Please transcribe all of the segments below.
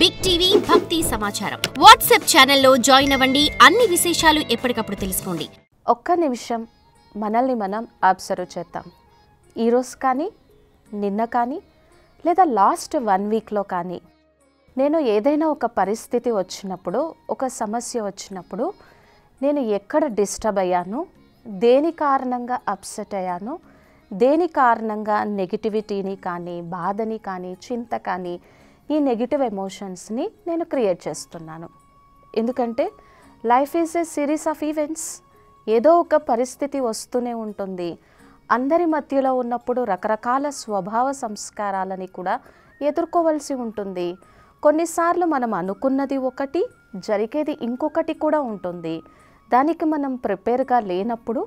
Big TV భక్తి సమాచారం WhatsApp ఛానల్లో జాయిన్ అవ్వండి. అన్ని విశేషాలు ఎప్పటికప్పుడు తెలుసుకోండి. ఒక్క నిమిషం మనల్ని మనం అబ్జర్వ్ చేద్దాం. ఈరోజు కానీ నిన్న కానీ లేదా లాస్ట్ 1 వీక్లో కానీ నేను ఏదైనా ఒక పరిస్థితి వచ్చినప్పుడు, ఒక సమస్య వచ్చినప్పుడు నేను ఎక్కడ డిస్టర్బ్ అయ్యాను, దేని కారణంగా అప్సెట్ అయ్యాను, దేని కారణంగా నెగిటివిటీని కానీ, బాధని కానీ, చింత కానీ, ఈ నెగిటివ్ ఎమోషన్స్ని నేను క్రియేట్ చేస్తున్నాను. ఎందుకంటే life is a series of events. ఏదో ఒక పరిస్థితి వస్తూనే ఉంటుంది. అందరి మధ్యలో ఉన్నప్పుడు రకరకాల స్వభావ సంస్కారాలని కూడా ఎదుర్కోవాల్సి ఉంటుంది. కొన్నిసార్లు మనం అనుకున్నది ఒకటి, జరిగేది ఇంకొకటి కూడా ఉంటుంది. దానికి మనం ప్రిపేర్గా లేనప్పుడు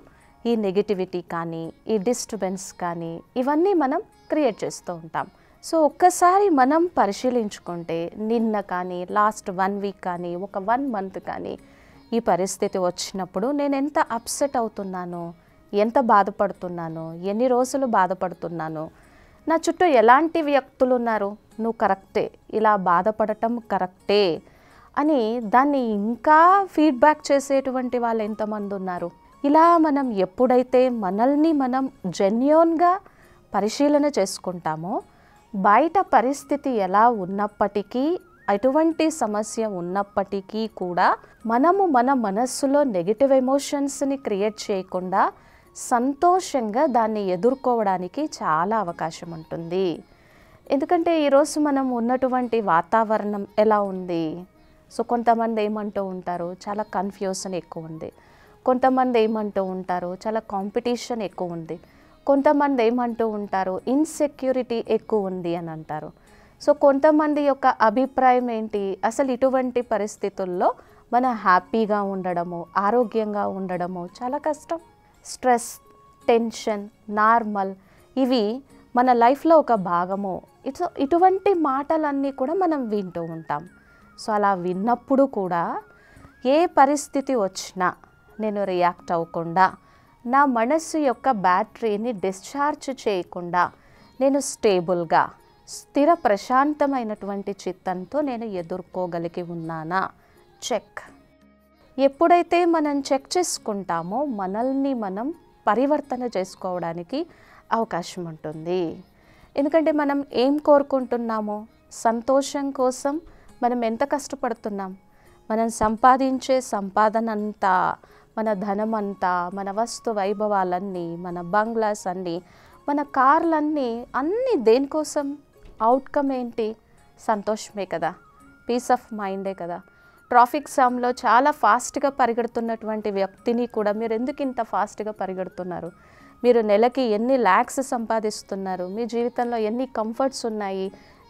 ఈ నెగిటివిటీ కానీ, ఈ డిస్టర్బెన్స్ కానీ, ఇవన్నీ మనం క్రియేట్ చేస్తూ ఉంటాం. సో ఒక్కసారి మనం పరిశీలించుకుంటే నిన్న కానీ, లాస్ట్ 1 వీక్ కానీ, ఒక 1 మంత్ కానీ ఈ పరిస్థితి వచ్చినప్పుడు నేను ఎంత అప్సెట్ అవుతున్నానో, ఎంత బాధపడుతున్నానో, ఎన్ని రోజులు బాధపడుతున్నానో, నా చుట్టూ ఎలాంటి వ్యక్తులు ఉన్నారు, నువ్వు కరెక్టే, ఇలా బాధపడటం కరెక్టే అని దాన్ని ఇంకా ఫీడ్బ్యాక్ చేసేటువంటి వాళ్ళు ఎంతమంది ఉన్నారు. ఇలా మనం ఎప్పుడైతే మనల్ని మనం జెన్యూన్గా పరిశీలన చేసుకుంటామో, బయట పరిస్థితి ఎలా ఉన్నప్పటికీ, అటువంటి సమస్య ఉన్నప్పటికీ కూడా మనము మన మనస్సులో నెగిటివ్ ఎమోషన్స్ని క్రియేట్ చేయకుండా సంతోషంగా దాన్ని ఎదుర్కోవడానికి చాలా అవకాశం ఉంటుంది. ఎందుకంటే ఈరోజు మనం ఉన్నటువంటి వాతావరణం ఎలా ఉంది. సో కొంతమంది ఏమంటూ ఉంటారు, చాలా కన్ఫ్యూజన్ ఎక్కువ ఉంది. కొంతమంది ఏమంటూ ఉంటారు, చాలా కాంపిటీషన్ ఎక్కువ ఉంది. కొంతమంది ఏమంటూ ఉంటారు, ఇన్సెక్యూరిటీ ఎక్కువ ఉంది అని అంటారు. సో కొంతమంది యొక్క అభిప్రాయం ఏంటి, అసలు ఇటువంటి పరిస్థితుల్లో మన హ్యాపీగా ఉండడము, ఆరోగ్యంగా ఉండడము చాలా కష్టం. స్ట్రెస్, టెన్షన్, నార్మల్, ఇవి మన లైఫ్లో ఒక భాగము. ఇటువంటి మాటలన్నీ కూడా మనం వింటూ ఉంటాం. సో అలా విన్నప్పుడు కూడా ఏ పరిస్థితి వచ్చినా నేను రియాక్ట్ అవ్వకుండా, నా మనస్సు యొక్క బ్యాటరీని డిశ్చార్జ్ చేయకుండా నేను స్టేబుల్గా, స్థిర ప్రశాంతమైనటువంటి చిత్తంతో నేను ఎదుర్కోగలిగి ఉన్నానా చెక్. ఎప్పుడైతే మనం చెక్ చేసుకుంటామో మనల్ని మనం పరివర్తన చేసుకోవడానికి అవకాశం ఉంటుంది. ఎందుకంటే మనం ఏం కోరుకుంటున్నామో, సంతోషం కోసం మనం ఎంత కష్టపడుతున్నాం, మనం సంపాదించే సంపాదన అంతా, మన ధనం అంతా, మన వస్తు వైభవాలన్నీ, మన బంగ్లాస్ అన్నీ, మన కార్లన్నీ, అన్నీ దేనికోసం? అవుట్కమ్ ఏంటి? సంతోషమే కదా, పీస్ ఆఫ్ మైండే కదా. ట్రాఫిక్ జామ్లో చాలా ఫాస్ట్గా పరిగెడుతున్నటువంటి వ్యక్తిని కూడా మీరు ఎందుకు ఇంత ఫాస్ట్గా పరిగెడుతున్నారు, మీరు నెలకి ఎన్ని ల్యాక్స్ సంపాదిస్తున్నారు, మీ జీవితంలో ఎన్ని కంఫర్ట్స్ ఉన్నాయి,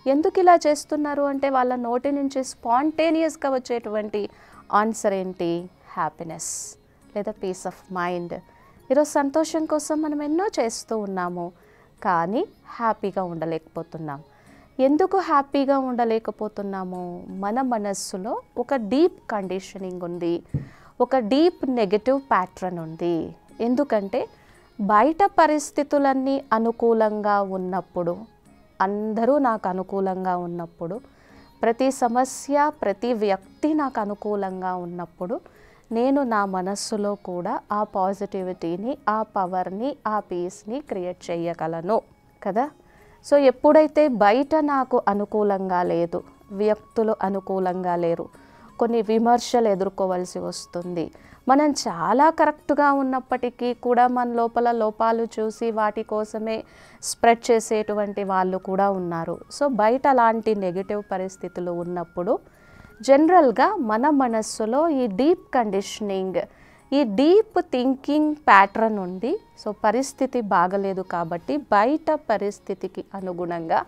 ఎందుకు ఇలా చేస్తున్నారు అంటే వాళ్ళ నోటి నుంచి స్పాంటేనియస్గా వచ్చేటువంటి ఆన్సర్ ఏంటి? హ్యాపీనెస్ లేదా పీస్ ఆఫ్ మైండ్. ఈరోజు సంతోషం కోసం మనం ఎన్నో చేస్తూ ఉన్నాము, కానీ హ్యాపీగా ఉండలేకపోతున్నాం. ఎందుకు హ్యాపీగా ఉండలేకపోతున్నాము? మన మనస్సులో ఒక డీప్ కండిషనింగ్ ఉంది, ఒక డీప్ నెగటివ్ ప్యాటర్న్ ఉంది. ఎందుకంటే బయట పరిస్థితులన్నీ అనుకూలంగా ఉన్నప్పుడు, అందరూ నాకు అనుకూలంగా ఉన్నప్పుడు, ప్రతి సమస్య, ప్రతి వ్యక్తి నాకు అనుకూలంగా ఉన్నప్పుడు నేను నా మనస్సులో కూడా ఆ పాజిటివిటీని, ఆ పవర్ని, ఆ పీస్ని క్రియేట్ చేయగలను కదా. సో ఎప్పుడైతే బయట నాకు అనుకూలంగా లేదు, వ్యక్తులు అనుకూలంగా లేరు, కొన్ని విమర్శలు ఎదుర్కోవాల్సి వస్తుంది, మనం చాలా కరెక్ట్గా ఉన్నప్పటికీ కూడా మన లోపల లోపాలు చూసి వాటి కోసమే స్ప్రెడ్ చేసేటువంటి వాళ్ళు కూడా ఉన్నారు. సో బయట అలాంటి నెగిటివ్ పరిస్థితులు ఉన్నప్పుడు జనరల్గా మన మనస్సులో ఈ డీప్ కండిషనింగ్, ఈ డీప్ థింకింగ్ ప్యాటర్న్ ఉంది. సో పరిస్థితి బాగలేదు కాబట్టి బయట పరిస్థితికి అనుగుణంగా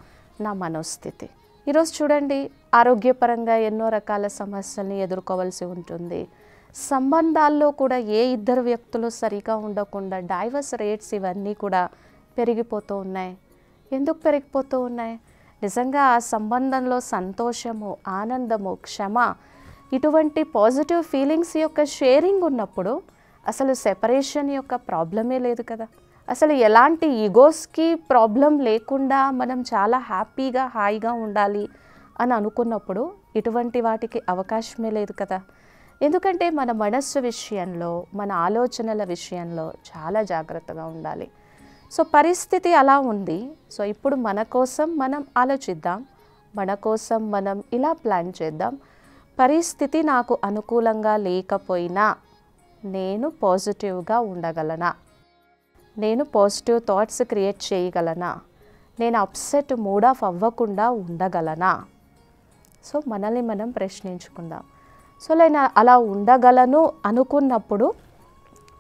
నా మనోస్థితి. ఈరోజు చూడండి, ఆరోగ్యపరంగా ఎన్నో రకాల సమస్యల్ని ఎదుర్కోవాల్సి ఉంటుంది. సంబంధాల్లో కూడా ఏ ఇద్దరు వ్యక్తులు సరిగా ఉండకుండా డైవర్స్ రేట్స్ ఇవన్నీ కూడా పెరిగిపోతూ ఉన్నాయి. ఎందుకు పెరిగిపోతూ ఉన్నాయి? నిజంగా ఆ సంబంధంలో సంతోషము, ఆనందము, క్షమ, ఇటువంటి పాజిటివ్ ఫీలింగ్స్ యొక్క షేరింగ్ ఉన్నప్పుడు అసలు సెపరేషన్ యొక్క ప్రాబ్లమే లేదు కదా. అసలు ఎలాంటి ఈగోస్కి ప్రాబ్లం లేకుండా మనం చాలా హ్యాపీగా, హాయిగా ఉండాలి అని అనుకున్నప్పుడు ఇటువంటి వాటికి అవకాశమే లేదు కదా. ఎందుకంటే మన మనస్సు విషయంలో, మన ఆలోచనల విషయంలో చాలా జాగ్రత్తగా ఉండాలి. సో పరిస్థితి అలా ఉంది. సో ఇప్పుడు మన కోసం మనం ఆలోచిద్దాం, మన కోసం మనం ఇలా ప్లాన్ చేద్దాం. పరిస్థితి నాకు అనుకూలంగా లేకపోయినా నేను పాజిటివ్గా ఉండగలనా, నేను పాజిటివ్ థాట్స్ క్రియేట్ చేయగలనా, నేను అప్సెట్ మూడ్ ఆఫ్ అవ్వకుండా ఉండగలనా. సో మనల్ని మనం ప్రశ్నించుకుందాం. సో నేను అలా ఉండగలను అనుకున్నప్పుడు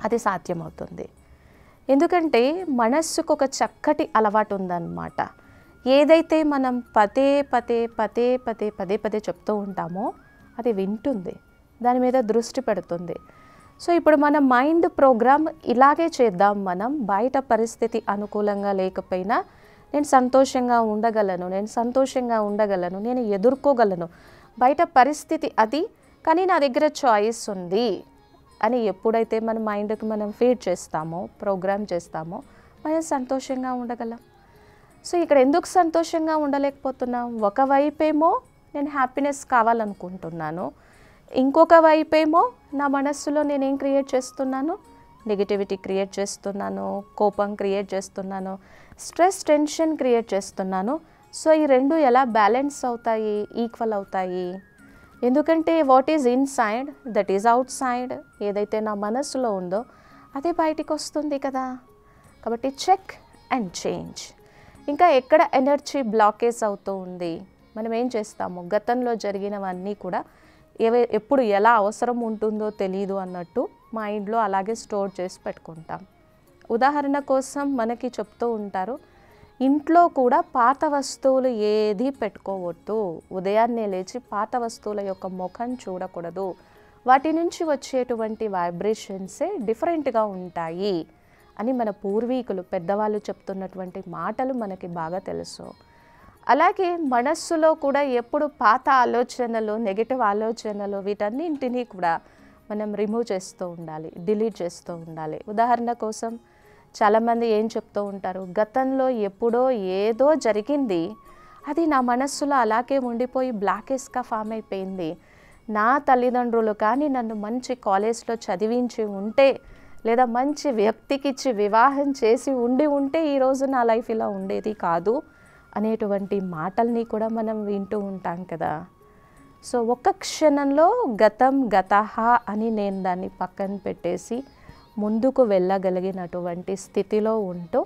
అది సాధ్యమవుతుంది. ఎందుకంటే మనస్సుకు ఒక చక్కటి అలవాటు ఉందన్నమాట. ఏదైతే మనం పదే పదే చెప్తూ ఉంటామో అది వింటుంది, దాని మీద దృష్టి పెడుతుంది. సో ఇప్పుడు మన మైండ్ ప్రోగ్రామ్ ఇలాగే చేద్దాం. మనం బయట పరిస్థితి అనుకూలంగా లేకపోయినా నేను సంతోషంగా ఉండగలను, నేను సంతోషంగా ఉండగలను, నేను ఎదుర్కోగలను. బయట పరిస్థితి అది, కానీ నా దగ్గర చాయిస్ ఉంది అని ఎప్పుడైతే మన మైండ్కి మనం ఫీడ్ చేస్తామో, ప్రోగ్రామ్ చేస్తామో, మనం సంతోషంగా ఉండగలం. సో ఇక్కడ ఎందుకు సంతోషంగా ఉండలేకపోతున్నాం? ఒకవైపేమో నేను హ్యాపీనెస్ కావాలనుకుంటున్నాను, ఇంకొక వైపేమో నా మనస్సులో నేనేం క్రియేట్ చేస్తున్నాను? నెగిటివిటీ క్రియేట్ చేస్తున్నాను, కోపం క్రియేట్ చేస్తున్నాను, స్ట్రెస్, టెన్షన్ క్రియేట్ చేస్తున్నాను. సో ఈ రెండు ఎలా బ్యాలెన్స్ అవుతాయి, ఈక్వల్ అవుతాయి? ఎందుకంటే what is inside that is out side. ఏదైతే నా మనస్సులో ఉందో అదే బయటికి వస్తుంది కదా. కాబట్టి చెక్ అండ్ చేంజ్. ఇంకా ఎక్కడ ఎనర్జీ బ్లాకేజ్ అవుతూ ఉంది, మనం ఏం చేస్తాము? గతంలో జరిగినవన్నీ కూడా ఎప్పుడు ఎలా అవసరం ఉంటుందో తెలియదు అన్నట్టు మైండ్లో అలాగే స్టోర్ చేసి పెట్టుకుంటాం. ఉదాహరణ కోసం మనకి చెప్తూ ఉంటారు, ఇంట్లో కూడా పాత వస్తువులు ఏది పెట్టుకోవద్దు, ఉదయాన్నే లేచి పాత వస్తువుల యొక్క ముఖం చూడకూడదు, వాటి నుంచి వచ్చేటువంటి వైబ్రేషన్సే డిఫరెంట్గా ఉంటాయి అని మన పూర్వీకులు పెద్దవాళ్ళు చెప్తున్నటువంటి మాటలు మనకి బాగా తెలుసు. అలాగే మనస్సులో కూడా ఎప్పుడు పాత ఆలోచనలు, నెగిటివ్ ఆలోచనలు, వీటన్నింటినీ కూడా మనం రిమూవ్ చేస్తూ ఉండాలి, డిలీట్ చేస్తూ ఉండాలి. ఉదాహరణ కోసం చాలామంది ఏం చెప్తూ ఉంటారు, గతంలో ఎప్పుడో ఏదో జరిగింది, అది నా మనస్సులో అలాగే ఉండిపోయి బ్లాకేజ్గా ఫామ్ అయిపోయింది. నా తల్లిదండ్రులు కానీ నన్ను మంచి కాలేజ్లో చదివించి ఉంటే, లేదా మంచి వ్యక్తికిచ్చి వివాహం చేసి ఉంటే ఈరోజు నా లైఫ్ ఇలా ఉండేది కాదు అనేటువంటి మాటల్ని కూడా మనం వింటూ ఉంటాం కదా. సో ఒక్క క్షణంలో గతం గతహ అని నేను దాన్ని పక్కన పెట్టేసి ముందుకు వెళ్ళగలిగినటువంటి స్థితిలో ఉంటూ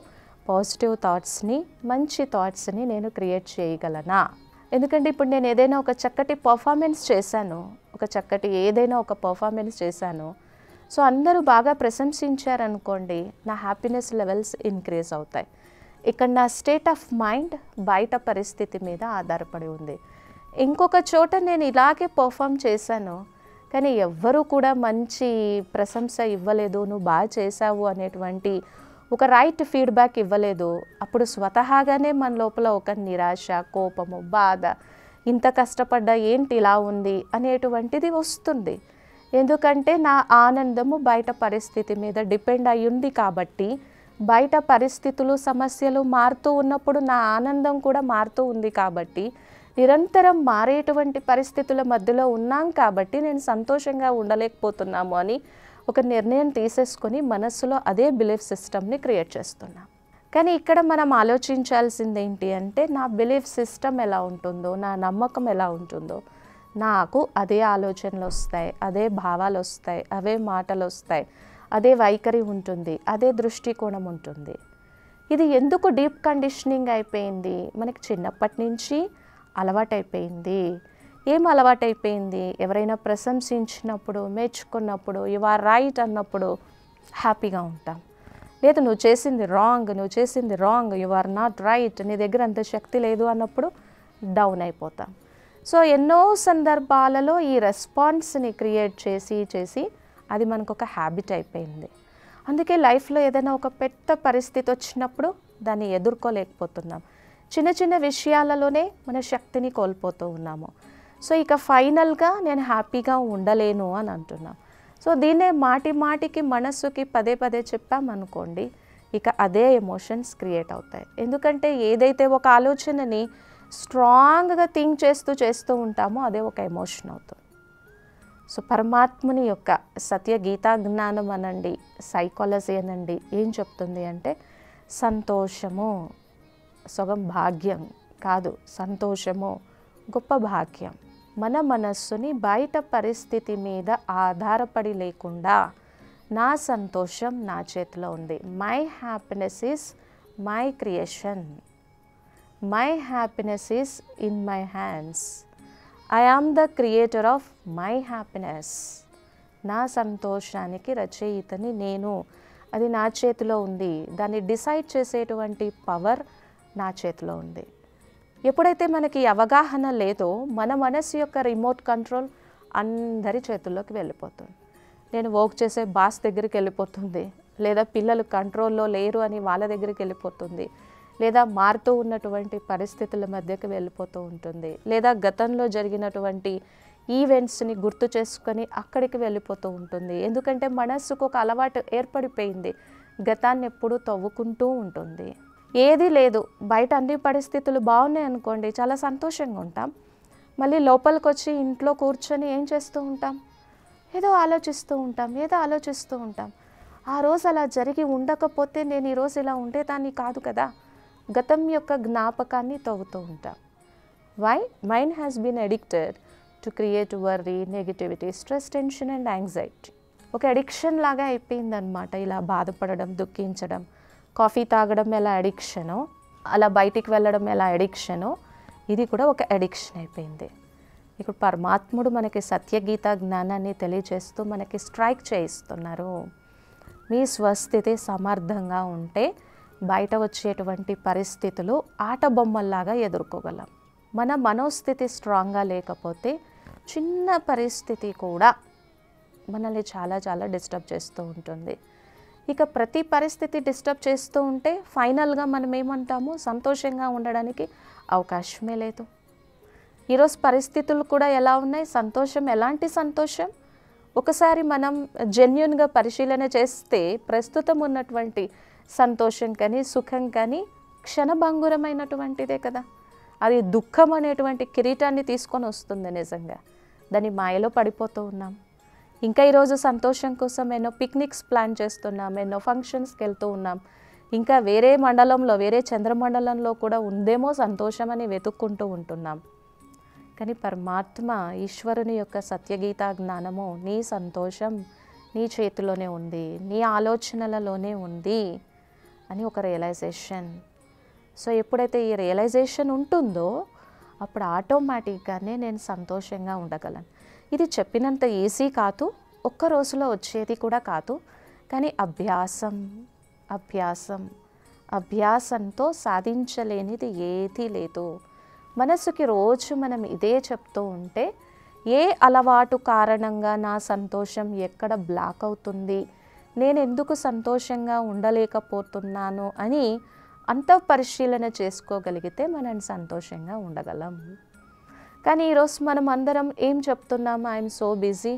పాజిటివ్ థాట్స్ని, మంచి థాట్స్ని నేను క్రియేట్ చేయగలనా? ఎందుకంటే ఇప్పుడు నేను ఏదైనా ఒక చక్కటి పర్ఫార్మెన్స్ చేశాను, ఏదైనా ఒక పర్ఫార్మెన్స్ చేశాను, సో అందరూ బాగా ప్రశంసించారనుకోండి, నా హ్యాపీనెస్ లెవెల్స్ ఇంక్రీజ్ అవుతాయి. ఇక్కడ నా స్టేట్ ఆఫ్ మైండ్ బయట పరిస్థితి మీద ఆధారపడి ఉంది. ఇంకొక చోట నేను ఇలాగే పర్ఫామ్ చేశాను, కానీ ఎవ్వరూ కూడా మంచి ప్రశంస ఇవ్వలేదు, నువ్వు బాగా చేశావు అనేటువంటి ఒక రైట్ ఫీడ్బ్యాక్ ఇవ్వలేదు. అప్పుడు స్వతహాగానే మన లోపల ఒక నిరాశ, కోపము, బాధ, ఇంత కష్టపడ్డా ఏంటి ఇలా ఉంది అనేటువంటిది వస్తుంది. ఎందుకంటే నా ఆనందము బయట పరిస్థితి మీద డిపెండ్ అయి ఉంది కాబట్టి, బయట పరిస్థితులు, సమస్యలు మారుతూ ఉన్నప్పుడు నా ఆనందం కూడా మారుతూ ఉంది కాబట్టి, నిరంతరం మారేటువంటి పరిస్థితుల మధ్యలో ఉన్నాం కాబట్టి నేను సంతోషంగా ఉండలేకపోతున్నాము అని ఒక నిర్ణయం తీసేసుకొని మనస్సులో అదే బిలీఫ్ సిస్టమ్ని క్రియేట్ చేస్తున్నాం. కానీ ఇక్కడ మనం ఆలోచించాల్సింది ఏంటి అంటే, నా బిలీఫ్ సిస్టమ్ ఎలా ఉంటుందో, నా నమ్మకం ఎలా ఉంటుందో, నాకు అదే ఆలోచనలు వస్తాయి, అదే భావాలు వస్తాయి, అవే మాటలు వస్తాయి, అదే వైఖరి ఉంటుంది, అదే దృష్టికోణం ఉంటుంది. ఇది ఎందుకు డీప్ కండిషనింగ్ అయిపోయింది? మనకి చిన్నప్పటి నుంచి అలవాటైపోయింది. ఏం అలవాటైపోయింది? ఎవరైనా ప్రశంసించినప్పుడు, మెచ్చుకున్నప్పుడు, యు ఆర్ రైట్ అన్నప్పుడు హ్యాపీగా ఉంటాం. లేదు నువ్వు చేసింది wrong, you are not right, నీ దగ్గర అంత శక్తి లేదు అన్నప్పుడు డౌన్ అయిపోతాం. సో ఎన్నో సందర్భాలలో ఈ రెస్పాన్స్ని క్రియేట్ చేసి అది మనకు ఒక హ్యాబిట్ అయిపోయింది. అందుకే లైఫ్లో ఏదైనా ఒక పెద్ద పరిస్థితి వచ్చినప్పుడు దాన్ని ఎదుర్కోలేకపోతున్నాం. చిన్న చిన్న విషయాలలోనే మన శక్తిని కోల్పోతూ ఉన్నాము. సో ఇక ఫైనల్గా నేను హ్యాపీగా ఉండలేను అని అంటున్నాం. సో దీన్నే మాటికి మనస్సుకి పదే చెప్పామనుకోండి, ఇక అదే ఎమోషన్స్ క్రియేట్ అవుతాయి. ఎందుకంటే ఏదైతే ఒక ఆలోచనని స్ట్రాంగ్గా థింక్ చేస్తూ ఉంటామో అదే ఒక ఎమోషన్ అవుతుంది. సో పరమాత్ముని యొక్క సత్య గీతా జ్ఞానం అనండి, సైకాలజీ అనండి ఏం చెప్తుంది అంటే సంతోషము సగం భాగ్యం కాదు, సంతోషము గొప్ప భాగ్యం. మన మనస్సుని బయట పరిస్థితి మీద ఆధారపడి లేకుండా నా సంతోషం నా చేతిలో ఉంది. My happiness is my creation, my happiness is in my hands, I am the creator of my happiness. నా సంతోషానికి రచయితని నేను, అది నా చేతిలో ఉంది. దాన్ని డిసైడ్ చేసేటువంటి పవర్ నా చేతిలో ఉంది. ఎప్పుడైతే మనకి అవగాహన లేదో మన మనసు యొక్క రిమోట్ కంట్రోల్ అందరి చేతుల్లోకి వెళ్ళిపోతుంది. నేను వర్క్ చేసే బాస్ దగ్గరికి వెళ్ళిపోతుంది, లేదా పిల్లలు కంట్రోల్లో లేరు అని వాళ్ళ దగ్గరికి వెళ్ళిపోతుంది, లేదా మారుతూ ఉన్నటువంటి పరిస్థితుల మధ్యకి వెళ్ళిపోతూ ఉంటుంది, లేదా గతంలో జరిగినటువంటి ఈవెంట్స్ని గుర్తు చేసుకొని అక్కడికి వెళ్ళిపోతూ ఉంటుంది. ఎందుకంటే మనస్సుకు ఒక అలవాటు ఏర్పడిపోయింది, గతాన్ని ఎప్పుడూ తవ్వుకుంటూ ఉంటుంది. ఏది లేదు, బయట అన్ని పరిస్థితులు బాగున్నాయి అనుకోండి, చాలా సంతోషంగా ఉంటాం. మళ్ళీ లోపలికి వచ్చి ఇంట్లో కూర్చొని ఏం చేస్తూ ఉంటాం, ఏదో ఆలోచిస్తూ ఉంటాం. ఆ రోజు అలా జరిగి ఉండకపోతే నేను ఈరోజు ఇలా ఉండేదాన్ని కాదు కదా, గతం యొక్క జ్ఞాపకాన్ని తవ్వుతూ ఉంటాం. Why mind has been addicted to create worry, negativity, stress, tension and anxiety. ఒక అడిక్షన్ లాగా అయిపోయిందనమాట. ఇలా బాధపడడం, దుఃఖించడం, కాఫీ తాగడం ఎలా అడిక్షనో, అలా బయటికి వెళ్ళడం ఎలా అడిక్షనో, ఇది కూడా ఒక అడిక్షన్ అయిపోయింది. ఇప్పుడు పరమాత్ముడు మనకి సత్యగీత జ్ఞానాన్ని తెలియజేస్తూ మనకి స్ట్రైక్ చేయిస్తున్నారు. మీ స్వస్థితి సమర్థంగా ఉంటే బయట వచ్చేటువంటి పరిస్థితులు ఆట బొమ్మల్లాగా ఎదుర్కోగలం. మన మనోస్థితి స్ట్రాంగ్గా లేకపోతే చిన్న పరిస్థితి కూడా మనల్ని చాలా చాలా డిస్టర్బ్ చేస్తూ ఉంటుంది. ఇక ప్రతి పరిస్థితి డిస్టర్బ్ చేస్తూ ఉంటే ఫైనల్గా మనం ఏమంటాము, సంతోషంగా ఉండడానికి అవకాశమే లేదు. ఈరోజు పరిస్థితులు కూడా ఎలా ఉన్నాయి, సంతోషం ఎలాంటి సంతోషం? ఒకసారి మనం జెన్యున్గా పరిశీలన చేస్తే ప్రస్తుతం ఉన్నటువంటి సంతోషం కానీ సుఖం కానీ క్షణభంగురమైనటువంటిదే కదా. అది దుఃఖం అనేటువంటి కిరీటాన్ని తీసుకొని వస్తుంది. నిజంగా దాని మాయలో పడిపోతూ ఉన్నాం. ఇంకా ఈరోజు సంతోషం కోసం ఎన్నో పిక్నిక్స్ ప్లాన్ చేస్తున్నాం, ఎన్నో ఫంక్షన్స్కి వెళ్తూ ఉన్నాం. ఇంకా వేరే మండలంలో, వేరే చంద్రమండలంలో కూడా ఉందేమో సంతోషం అని వెతుక్కుంటూ ఉంటున్నాం. కానీ పరమాత్మ ఈశ్వరుని యొక్క సత్యగీతా జ్ఞానము నీ సంతోషం నీ చేతిలోనే ఉంది, నీ ఆలోచనలలోనే ఉంది అని ఒక రియలైజేషన్. సో ఎప్పుడైతే ఈ రియలైజేషన్ ఉంటుందో అప్పుడు ఆటోమేటిక్గానే నేను సంతోషంగా ఉండగలను. ఇది చెప్పినంత ఈజీ కాదు, ఒక్క రోజులో వచ్చేది కూడా కాదు. కానీ అభ్యాసంతో సాధించలేనిది ఏదీ లేదు. మనసుకి రోజు మనం ఇదే చెప్తూ ఉంటే ఏ అలవాటు కారణంగా నా సంతోషం ఎక్కడ బ్లాక్ అవుతుంది, నేను ఎందుకు సంతోషంగా ఉండలేకపోతున్నాను అని అంతఃపరిశీలన చేసుకోగలిగితే మనం సంతోషంగా ఉండగలం. కానీ ఈరోజు మనం అందరం ఏం చెప్తున్నాము, ఐఎమ్ సో బిజీ,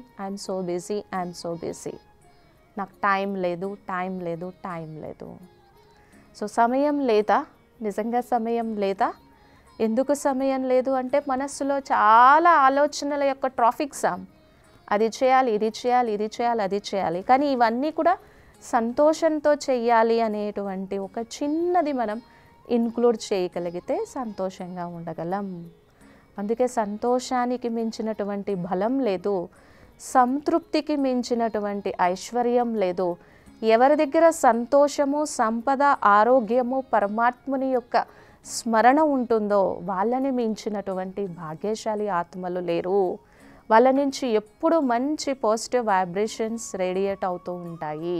నాకు టైం లేదు. సో సమయం లేదా? నిజంగా సమయం లేదా? ఎందుకు సమయం లేదు అంటే మనస్సులో చాలా ఆలోచనల యొక్క ట్రాఫిక్ జామ్. అది చేయాలి, అది చేయాలి. కానీ ఇవన్నీ కూడా సంతోషంతో చెయ్యాలి అనేటువంటి ఒక చిన్నది మనం ఇన్క్లూడ్ చేయగలిగితే సంతోషంగా ఉండగలం. అందుకే సంతోషానికి మించినటువంటి బలం లేదు, సంతృప్తికి మించినటువంటి ఐశ్వర్యం లేదు. ఎవరి దగ్గర సంతోషము, సంపద, ఆరోగ్యము, పరమాత్ముని యొక్క స్మరణ ఉంటుందో వాళ్ళని మించినటువంటి భాగ్యశాలి ఆత్మలు లేరు. వాళ్ళ నుంచి ఎప్పుడు మంచి పాజిటివ్ వైబ్రేషన్స్ రేడియేట్ అవుతూ ఉంటాయి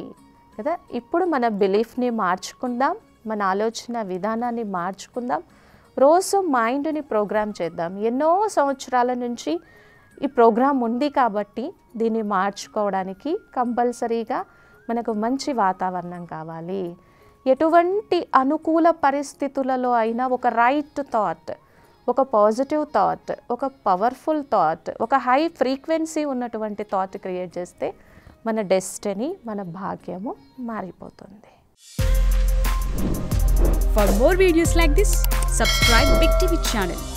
కదా. ఇప్పుడు మన బిలీఫ్ని మార్చుకుందాం, మన ఆలోచన విధానాన్ని మార్చుకుందాం. రోజు మైండ్ని ప్రోగ్రామ్ చేద్దాం. ఎన్నో సంవత్సరాల నుంచి ఈ ప్రోగ్రాం ఉంది కాబట్టి దీన్ని మార్చుకోవడానికి కంపల్సరీగా మనకు మంచి వాతావరణం కావాలి. ఎటువంటి అనుకూల పరిస్థితులలో అయినా ఒక రైట్ థాట్, ఒక పాజిటివ్ థాట్, ఒక పవర్ఫుల్ థాట్, ఒక హై ఫ్రీక్వెన్సీ ఉన్నటువంటి థాట్ క్రియేట్ చేస్తే మన డెస్టినీ, మన భాగ్యము మారిపోతుంది. For more videos like this, subscribe Big TV channel.